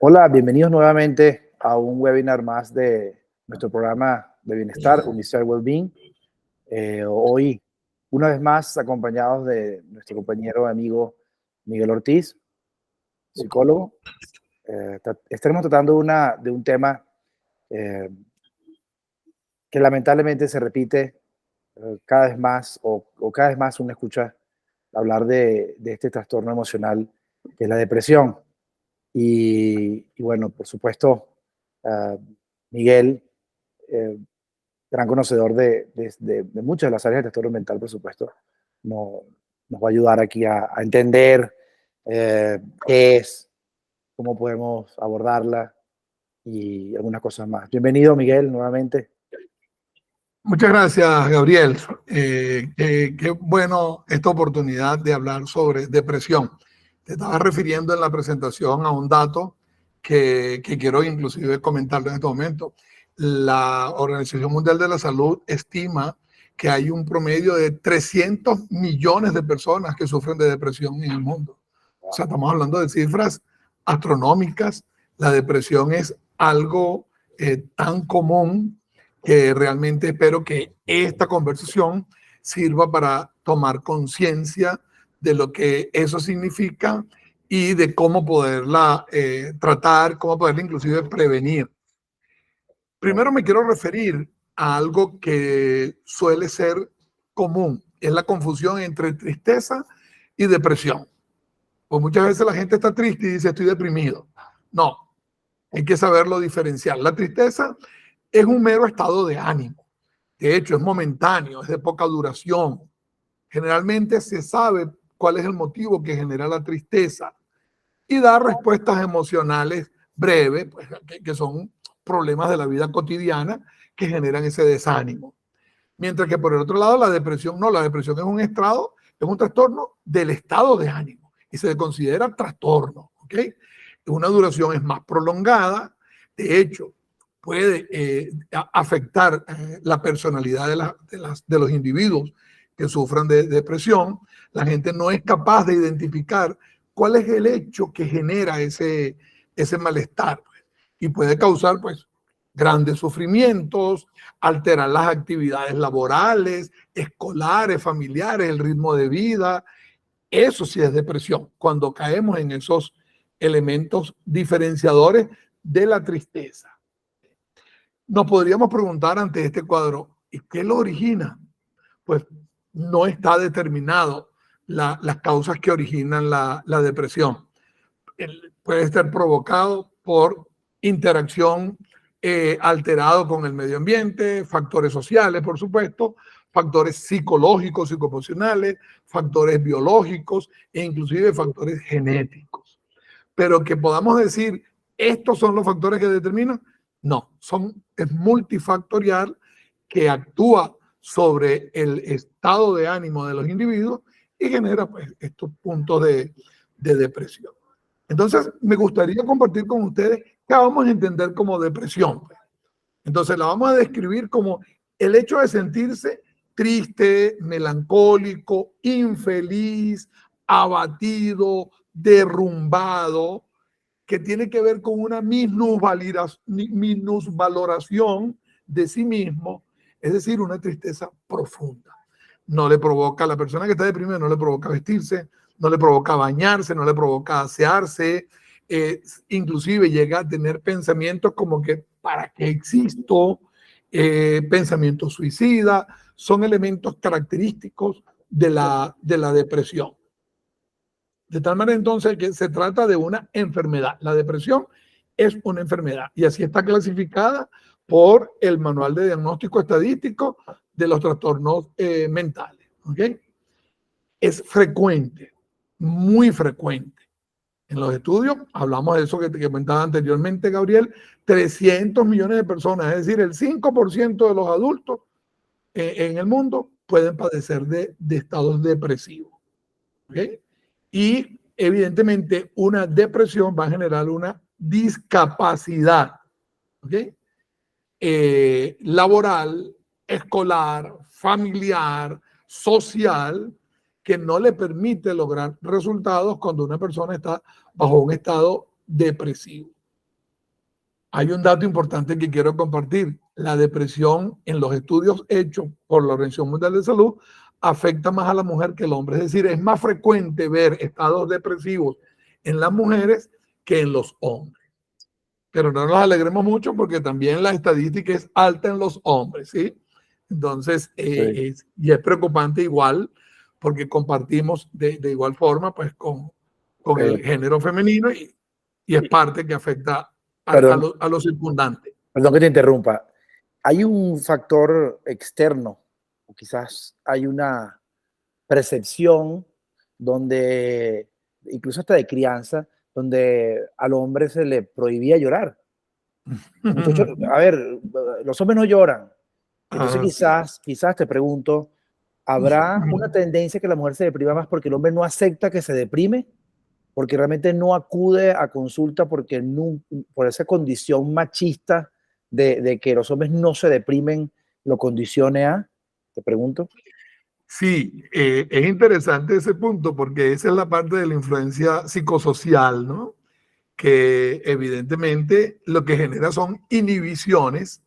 Hola, bienvenidos nuevamente a un webinar más de nuestro programa de bienestar, Unicell Wellbeing. Hoy, una vez más, acompañados de nuestro compañero y amigo Miguel Ortiz, psicólogo. Estaremos tratando de un tema eh, que lamentablemente se repite cada vez más o cada vez más uno escucha hablar de este trastorno emocional que es la depresión. Y bueno, por supuesto, ah, Miguel, eh, gran conocedor de muchas de las áreas del trastorno mental, por supuesto, no- nos va a ayudar aquí a entender qué es, cómo podemos abordarla y algunas cosas más. Bienvenido, Miguel, nuevamente. Muchas gracias, Gabriel. Qué bueno esta oportunidad de hablar sobre depresión. Te estaba refiriendo en la presentación a un dato que quiero inclusive comentarlo en este momento. La Organización Mundial de la Salud estima que hay un promedio de 300 millones de personas que sufren de depresión en el mundo. O sea, estamos hablando de cifras astronómicas. La depresión es algo tan común que realmente espero que esta conversación sirva para tomar conciencia de lo que eso significa y de cómo poderla tratar, cómo poderla inclusive prevenir. Primero me quiero referir a algo que suele ser común, es la confusión entre tristeza y depresión. Pues muchas veces la gente está triste y dice estoy deprimido. No, hay que saberlo diferenciar. La tristeza es un mero estado de ánimo. De hecho, es momentáneo, es de poca duración. Generalmente se sabe cuál es el motivo que genera la tristeza y da respuestas emocionales breves, pues, que son problemas de la vida cotidiana que generan ese desánimo. Mientras que por el otro lado, la depresión no, la depresión es un estado, es un trastorno del estado de ánimo y se considera trastorno, ¿ok? Una duración es más prolongada, de hecho, puede afectar la personalidad de los individuos que sufran de depresión. La gente no es capaz de identificar cuál es el hecho que genera ese malestar, pues, y puede causar pues grandes sufrimientos, alterar las actividades laborales, escolares, familiares, el ritmo de vida. Eso sí es depresión, cuando caemos en esos elementos diferenciadores de la tristeza. Nos podríamos preguntar ante este cuadro, ¿y qué lo origina? Pues no está determinado las causas que originan la depresión. Puede estar provocado por interacción alterado con el medio ambiente, factores sociales, por supuesto, factores psicológicos, psicoemocionales, factores biológicos e inclusive factores genéticos. Pero que podamos decir, estos son los factores que determinan, no, es multifactorial que actúa sobre el estado de ánimo de los individuos y genera pues, estos puntos de depresión. Entonces, me gustaría compartir con ustedes qué vamos a entender como depresión. Entonces, la vamos a describir como el hecho de sentirse triste, melancólico, infeliz, abatido, derrumbado, que tiene que ver con una minusvaloración de sí mismo, es decir, una tristeza profunda. No le provoca, a la persona que está deprimida no le provoca vestirse, no le provoca bañarse, no le provoca asearse, inclusive llega a tener pensamientos como que ¿para qué existo? Pensamientos suicidas, son elementos característicos de la depresión. De tal manera entonces que se trata de una enfermedad. La depresión es una enfermedad y así está clasificada por el Manual de Diagnóstico Estadístico de los Trastornos Mentales. ¿Okay? Es frecuente, muy frecuente. En los estudios, hablamos de eso que te comentaba anteriormente, Gabriel, 300 millones de personas, es decir, el 5% de los adultos en el mundo pueden padecer de estados depresivos. ¿Okay? Y evidentemente una depresión va a generar una discapacidad, ¿okay? Laboral, escolar, familiar, social, que no le permite lograr resultados cuando una persona está bajo un estado depresivo. Hay un dato importante que quiero compartir. La depresión en los estudios hechos por la Organización Mundial de Salud afecta más a la mujer que al hombre. Es decir, es más frecuente ver estados depresivos en las mujeres que en los hombres. Pero no nos alegremos mucho porque también la estadística es alta en los hombres, ¿sí? Entonces, Sí. y es preocupante igual porque compartimos de igual forma pues con el género femenino y es parte que afecta Perdón, a los circundantes. perdón que te interrumpa. Hay un factor externo, o quizás hay una percepción donde, incluso hasta de crianza, donde al hombre se le prohibía llorar. Muchachos, a ver, los hombres no lloran. Entonces quizás te pregunto, ¿habrá una tendencia que la mujer se deprima más porque el hombre no acepta que se deprime? Porque realmente no acude a consulta porque no, por esa condición machista de que los hombres no se deprimen, lo condicione a, te pregunto. Sí, es interesante ese punto porque esa es la parte de la influencia psicosocial, ¿no? Que evidentemente lo que genera son inhibiciones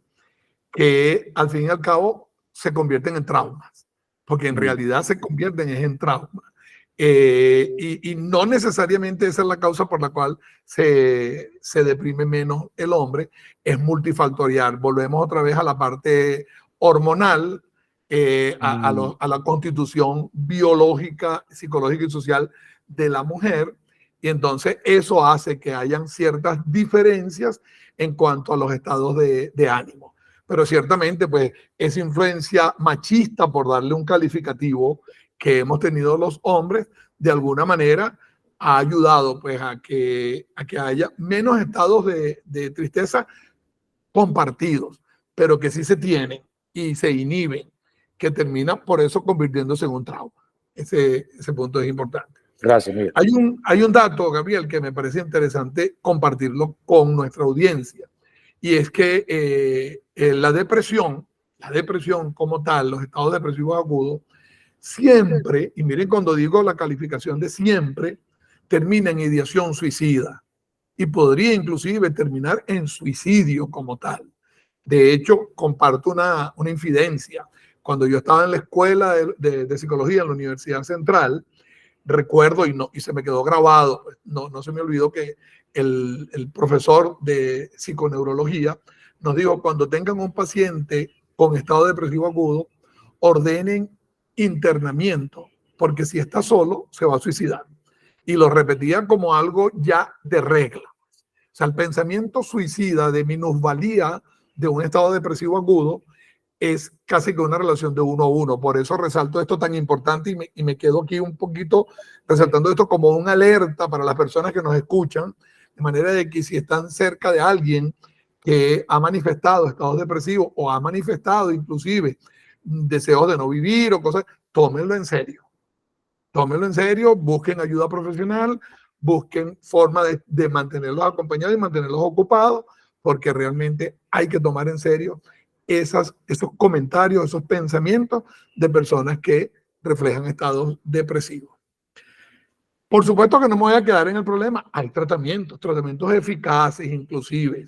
que al fin y al cabo se convierten en traumas, porque en realidad se convierten en traumas. Y no necesariamente esa es la causa por la cual se deprime menos el hombre, es multifactorial. Volvemos otra vez a la parte hormonal, a la constitución biológica, psicológica y social de la mujer, y entonces eso hace que hayan ciertas diferencias en cuanto a los estados de ánimo. Pero ciertamente, pues, esa influencia machista, por darle un calificativo, que hemos tenido los hombres, de alguna manera ha ayudado pues a que haya menos estados de tristeza compartidos, pero que sí se tienen y se inhiben, que termina por eso convirtiéndose en un trauma. Ese punto es importante. Gracias, Miguel. Hay un dato, Gabriel, que me parece interesante compartirlo con nuestra audiencia, y es que la depresión como tal, los estados depresivos agudos, siempre, y miren cuando digo la calificación de siempre, termina en ideación suicida y podría inclusive terminar en suicidio como tal. De hecho, comparto una infidencia. Cuando yo estaba en la escuela de psicología en la Universidad Central, recuerdo y se me quedó grabado, no se me olvidó que el profesor de psiconeurología nos dijo: cuando tengan un paciente con estado depresivo agudo, ordenen internamiento, porque si está solo, se va a suicidar. Y lo repetía como algo ya de regla. O sea, el pensamiento suicida de minusvalía de un estado depresivo agudo es casi que una relación de 1 a 1. Por eso resalto esto tan importante y me quedo aquí un poquito resaltando esto como una alerta para las personas que nos escuchan, de manera de que si están cerca de alguien que ha manifestado estados depresivos o ha manifestado inclusive deseos de no vivir o cosas, tómenlo en serio. Tómenlo en serio, busquen ayuda profesional, busquen forma de mantenerlos acompañados y mantenerlos ocupados, porque realmente hay que tomar en serio esos comentarios, esos pensamientos de personas que reflejan estados depresivos. Por supuesto que no me voy a quedar en el problema. Hay tratamientos eficaces inclusive,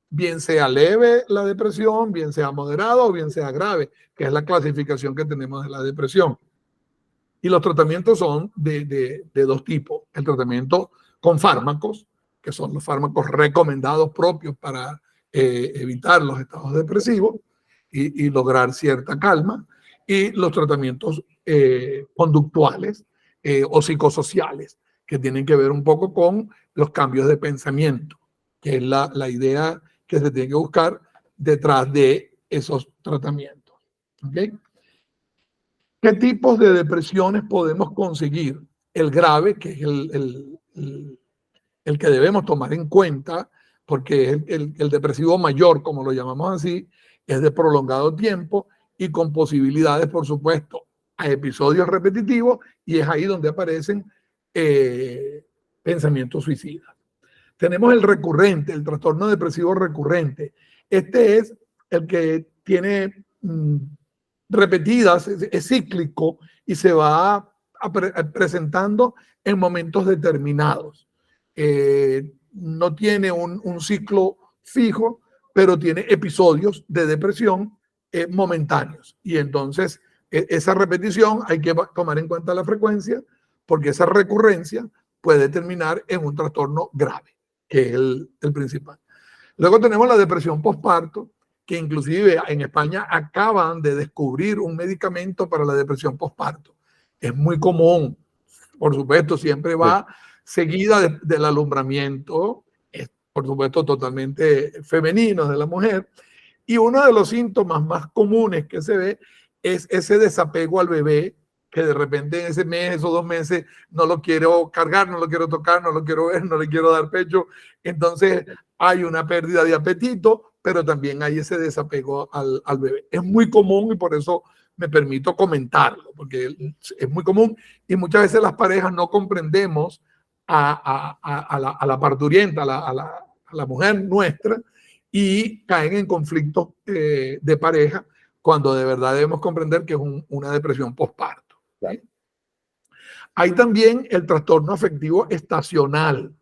bien sea leve la depresión, bien sea moderado o bien sea grave, que es la clasificación que tenemos de la depresión. Y los tratamientos son de 2 tipos. El tratamiento con fármacos, que son los fármacos recomendados propios para evitar los estados depresivos y lograr cierta calma. Y los tratamientos conductuales o psicosociales, que tienen que ver un poco con los cambios de pensamiento, que es la idea que se tiene que buscar detrás de esos tratamientos. ¿Okay? ¿Qué tipos de depresiones podemos conseguir? El grave, que es el que debemos tomar en cuenta, porque es el depresivo mayor, como lo llamamos así, es de prolongado tiempo y con posibilidades, por supuesto, a episodios repetitivos, y es ahí donde aparecen pensamientos suicidas. Tenemos el recurrente, el trastorno depresivo recurrente. Este es el que tiene repetidas, es cíclico y se va presentando en momentos determinados. No tiene un ciclo fijo, pero tiene episodios de depresión momentáneos. Y entonces esa repetición hay que tomar en cuenta la frecuencia, porque esa recurrencia puede terminar en un trastorno grave, que es el principal. Luego tenemos la depresión postparto, que inclusive en España acaban de descubrir un medicamento para la depresión postparto. Es muy común, por supuesto, siempre va seguida del alumbramiento, es por supuesto totalmente femenino de la mujer, y uno de los síntomas más comunes que se ve es ese desapego al bebé, que de repente en ese mes, esos 2 meses, no lo quiero cargar, no lo quiero tocar, no lo quiero ver, no le quiero dar pecho. Entonces hay una pérdida de apetito, pero también hay ese desapego al bebé. Es muy común y por eso me permito comentarlo, porque es muy común y muchas veces las parejas no comprendemos a la parturienta, a la mujer nuestra, y caen en conflictos de pareja cuando de verdad debemos comprender que es una depresión postparto. Claro. Hay también el trastorno afectivo estacional,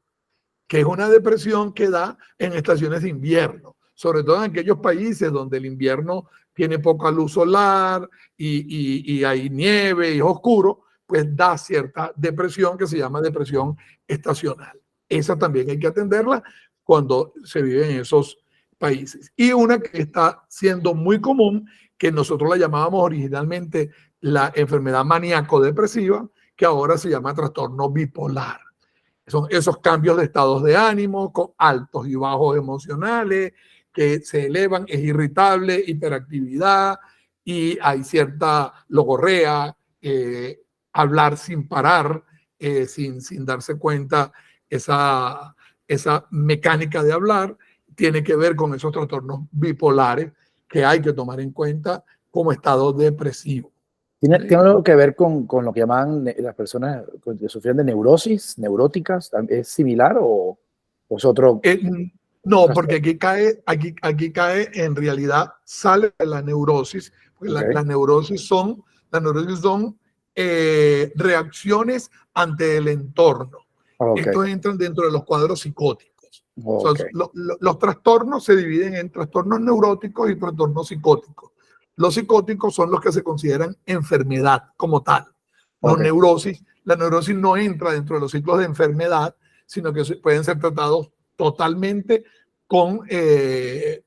que es una depresión que da en estaciones de invierno, sobre todo en aquellos países donde el invierno tiene poca luz solar y hay nieve y es oscuro, pues da cierta depresión que se llama depresión estacional. Esa también hay que atenderla cuando se vive en esos países. Y una que está siendo muy común, que nosotros la llamábamos originalmente la enfermedad maníaco-depresiva, que ahora se llama trastorno bipolar. Son esos cambios de estados de ánimo con altos y bajos emocionales que se elevan, es irritable, hiperactividad y hay cierta logorrea, hablar sin parar, sin darse cuenta, esa mecánica de hablar tiene que ver con esos trastornos bipolares que hay que tomar en cuenta como estado depresivo. ¿Tiene algo que ver con lo que llaman las personas que sufren de neurosis, neuróticas? ¿Es similar o es otro? No, porque aquí cae en realidad, sale de la neurosis. Okay. Las neurosis son reacciones ante el entorno. Okay. Estos entran dentro de los cuadros psicóticos. Okay. O sea, los trastornos se dividen en trastornos neuróticos y trastornos psicóticos. Los psicóticos son los que se consideran enfermedad como tal. Okay. La neurosis no entra dentro de los ciclos de enfermedad, sino que pueden ser tratados totalmente con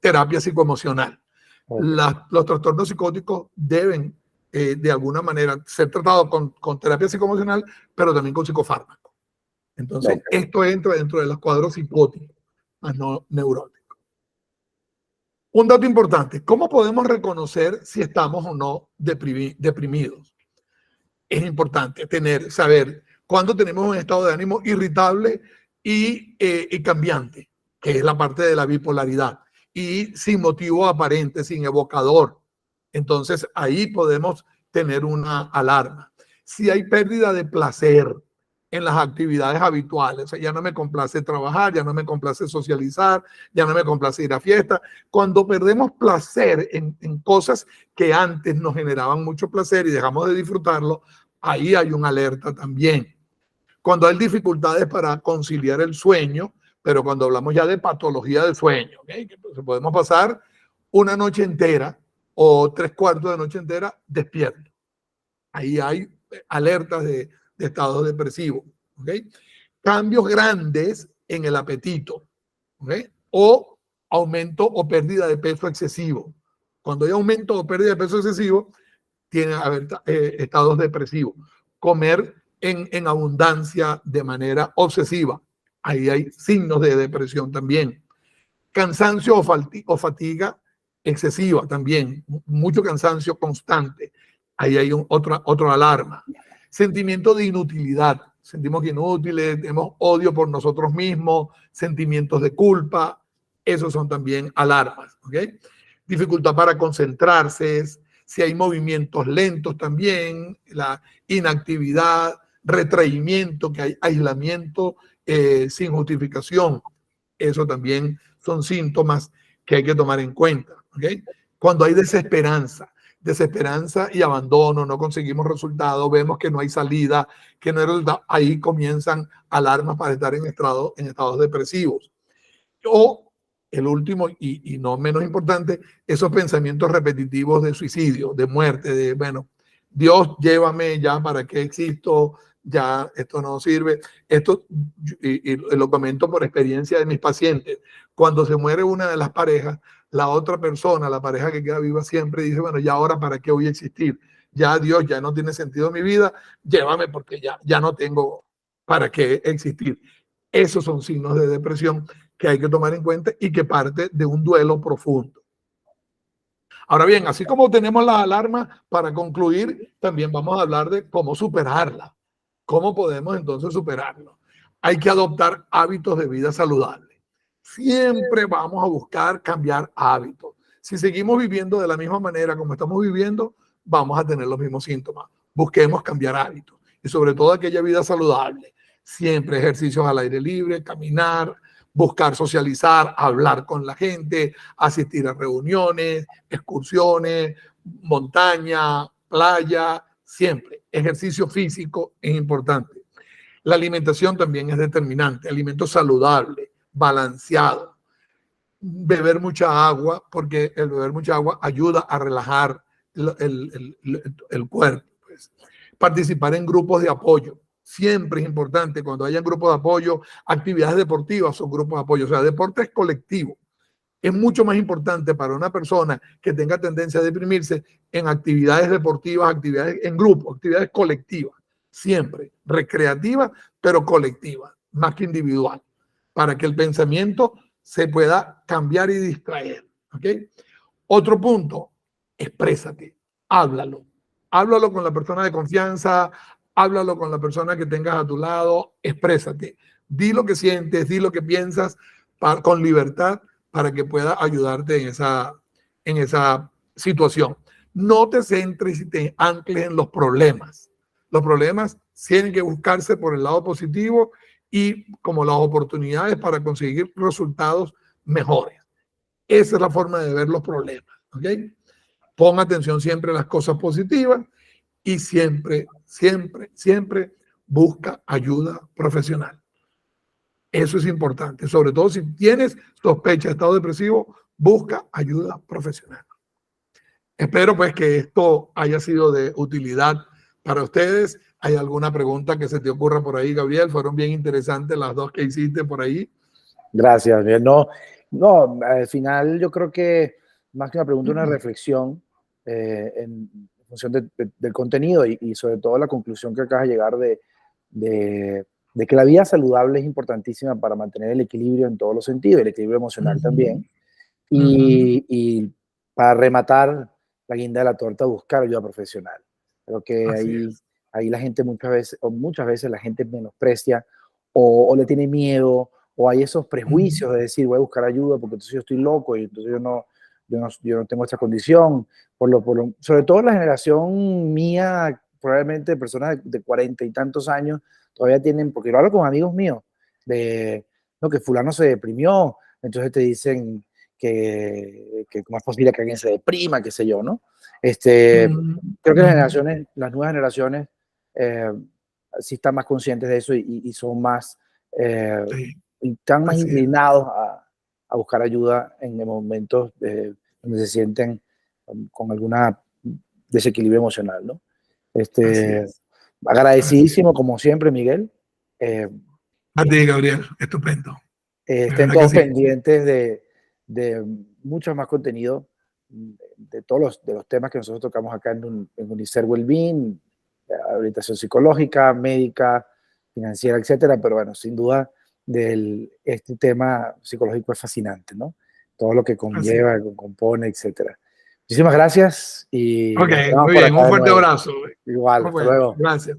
terapia psicoemocional. Okay. Los trastornos psicóticos deben de alguna manera ser tratados con terapia psicoemocional, pero también con psicofármaco. Entonces, okay, esto entra dentro de los cuadros psicóticos, más no neuróticos. Un dato importante, ¿cómo podemos reconocer si estamos o no deprimidos? Es importante saber cuándo tenemos un estado de ánimo irritable y cambiante, que es la parte de la bipolaridad, y sin motivo aparente, sin evocador. Entonces ahí podemos tener una alarma. Si hay pérdida de placer en las actividades habituales, o sea, ya no me complace trabajar, ya no me complace socializar, ya no me complace ir a fiesta. Cuando perdemos placer en cosas que antes nos generaban mucho placer y dejamos de disfrutarlo, ahí hay una alerta también. Cuando hay dificultades para conciliar el sueño, pero cuando hablamos ya de patología del sueño, ¿okay? Que podemos pasar una noche entera o 3/4 de noche entera despierto. Ahí hay alertas de estados depresivos. ¿Okay? Cambios grandes en el apetito. ¿Okay? O aumento o pérdida de peso excesivo. Cuando hay aumento o pérdida de peso excesivo, tiene que haber estados depresivos. Comer en abundancia de manera obsesiva. Ahí hay signos de depresión también. Cansancio o fatiga excesiva también. Mucho cansancio constante. Ahí hay otra alarma. Sentimiento de inutilidad. Sentimos inútiles, tenemos odio por nosotros mismos, sentimientos de culpa. Esos son también alarmas. ¿Okay? Dificultad para concentrarse. Si hay movimientos lentos también, la inactividad, retraimiento, que hay aislamiento sin justificación. Eso también son síntomas que hay que tomar en cuenta. ¿Okay? Cuando hay desesperanza y abandono, no conseguimos resultados, vemos que no hay salida, que no hay resultado, ahí comienzan alarmas para estar en estados depresivos. O el último y no menos importante, esos pensamientos repetitivos de suicidio, de muerte, de, bueno, Dios, llévame ya, ¿para qué existo? Ya, esto no sirve. Esto, y lo comento por experiencia de mis pacientes. Cuando se muere una de las parejas, la otra persona, la pareja que queda viva siempre dice, bueno, ¿ya ahora para qué voy a existir? Ya Dios, ya no tiene sentido mi vida, llévame porque ya no tengo para qué existir. Esos son signos de depresión que hay que tomar en cuenta y que parte de un duelo profundo. Ahora bien, así como tenemos las alarmas, para concluir, también vamos a hablar de cómo superarla. ¿Cómo podemos entonces superarlo? Hay que adoptar hábitos de vida saludables. Siempre vamos a buscar cambiar hábitos. Si seguimos viviendo de la misma manera como estamos viviendo, vamos a tener los mismos síntomas. Busquemos cambiar hábitos y sobre todo aquella vida saludable. Siempre ejercicios al aire libre, caminar, buscar socializar, hablar con la gente, asistir a reuniones, excursiones, montaña, playa, siempre. Ejercicio físico es importante. La alimentación también es determinante, alimentos saludables, balanceados. Beber mucha agua, porque el beber mucha agua ayuda a relajar el cuerpo. Pues. Participar en grupos de apoyo. Siempre es importante cuando haya grupos de apoyo, actividades deportivas son grupos de apoyo, o sea, deporte es colectivo. Es mucho más importante para una persona que tenga tendencia a deprimirse en actividades deportivas, actividades en grupo, actividades colectivas, siempre, recreativas, pero colectivas, más que individual, para que el pensamiento se pueda cambiar y distraer. ¿Okay? Otro punto, exprésate, háblalo. Háblalo con la persona de confianza, háblalo con la persona que tengas a tu lado, exprésate. Di lo que sientes, di lo que piensas con libertad para que pueda ayudarte en esa situación. No te centres y te ancles en los problemas. Los problemas tienen que buscarse por el lado positivo y como las oportunidades para conseguir resultados mejores. Esa es la forma de ver los problemas. ¿Okay? Pon atención siempre a las cosas positivas y siempre, siempre, siempre busca ayuda profesional. Eso es importante. Sobre todo si tienes sospecha de estado depresivo, busca ayuda profesional. Espero pues que esto haya sido de utilidad para ustedes. ¿Hay alguna pregunta que se te ocurra por ahí, Gabriel? Fueron bien interesantes las dos que hiciste por ahí. Gracias, Gabriel. No, al final yo creo que más que una pregunta, una reflexión en función del contenido y sobre todo la conclusión que acabas de llegar de que la vida saludable es importantísima para mantener el equilibrio en todos los sentidos, el equilibrio emocional también. Y para rematar la guinda de la torta, buscar ayuda profesional. Creo que ahí la gente muchas veces la gente menosprecia o le tiene miedo, o hay esos prejuicios de decir voy a buscar ayuda porque entonces yo estoy loco y entonces yo no tengo esta condición. Sobre todo la generación mía, probablemente personas de 40 y tantos años, todavía tienen, porque lo hablo con amigos míos, no, que fulano se deprimió, entonces te dicen que cómo es posible que alguien se deprima, qué sé yo, ¿no? Creo que las nuevas generaciones sí están más conscientes de eso y son más, y están más inclinados a buscar ayuda en momentos donde se sienten con alguna desequilibrio emocional, ¿no? Agradecidísimo, como siempre, Miguel. A ti, Gabriel, estupendo. Estén todos pendientes de mucho más contenido de todos los temas que nosotros tocamos acá en Unicer Wellbeing, orientación psicológica, médica, financiera, etcétera, pero bueno, sin duda este tema psicológico es fascinante, ¿no? Todo lo que conlleva, que compone, etcétera. Muchísimas gracias y ok, muy bien, un fuerte abrazo. Igual, hasta luego. Gracias.